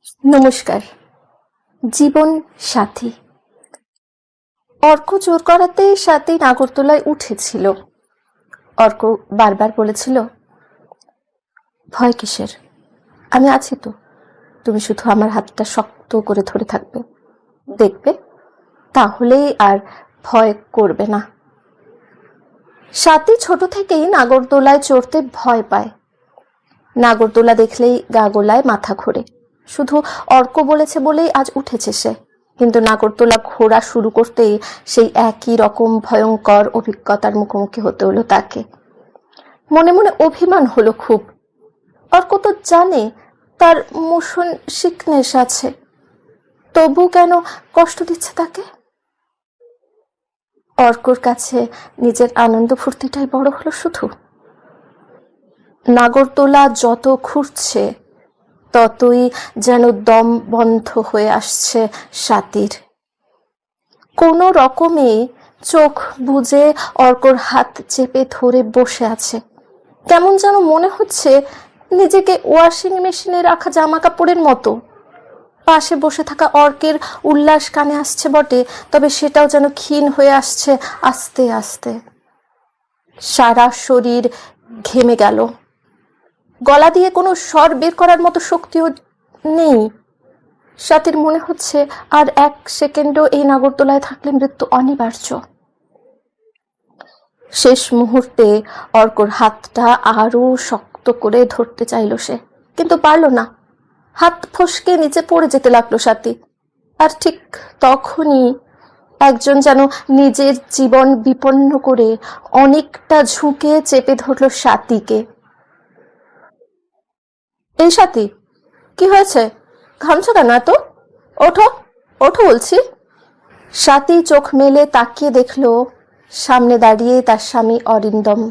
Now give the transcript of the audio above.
নমস্কার। জীবন সাথী। অর্ক জোর করাতে সাথী নাগরদোলায় উঠেছিল। অর্ক বারবার বলেছিল, ভয় কিসের, আমি আছি তো, তুমি শুধু আমার হাতটা শক্ত করে ধরে থাকবে, দেখবে তাহলেই আর ভয় করবে না। সাথী ছোট থেকেই নাগরদোলায় চড়তে ভয় পায়। নাগরদোলা দেখলেই গা গোলায়, মাথা ঘোরে। শুধু অর্ক বলেছে বলেই আজ উঠেছে সে, কিন্তু নাগরদোলা ঘোরা শুরু করতেই সেই একই রকম ভয়ঙ্কর অভিজ্ঞতার মুখোমুখি হতে হলো তাকে। মনে মনে অভিমান হলো খুব। অর্ক তো জানে তার মোশন সিকনেস আছে, তবু কেন কষ্ট দিচ্ছে তাকে? অর্কর কাছে নিজের আনন্দ ফুর্তিটাই বড় হলো শুধু। নাগরদোলা যত ঘুরছে ততই যেন দম বন্ধ হয়ে আসছে সাথীর। কোনো রকমে চোখ বুজে অর্কর হাত চেপে ধরে বসে আছে। কেমন যেন মনে হচ্ছে নিজেকে ওয়াশিং মেশিনে রাখা জামা কাপড়ের মতো। পাশে বসে থাকা অর্কের উল্লাস কানে আসছে বটে, তবে সেটাও যেন ক্ষীণ হয়ে আসছে আস্তে আস্তে। সারা শরীর ঘেমে গেল, গলা দিয়ে কোনো স্বর বের করার মতো শক্তিও নেই। সাথীর মনে হচ্ছে আর এক সেকেন্ডও এই নাগরদোলায় থাকলে মৃত্যু অনিবার্য। শেষ মুহূর্তে অর্কর হাতটা আরো শক্ত করে ধরতে চাইল সে, কিন্তু পারল না। হাত ফসকে নিচে পড়ে যেতে লাগলো সাথী। আর ঠিক তখনই একজন যেন নিজের জীবন বিপন্ন করে অনেকটা ঝুঁকে চেপে ধরল সাথীকে। এই সাথী, কি হয়েছে? ঘামছো কেন এত? ওঠো, ওঠো বলছি। সাথী চোখ মেলে তাকিয়ে দেখলো সামনে দাঁড়িয়ে তার স্বামী অরিন্দম।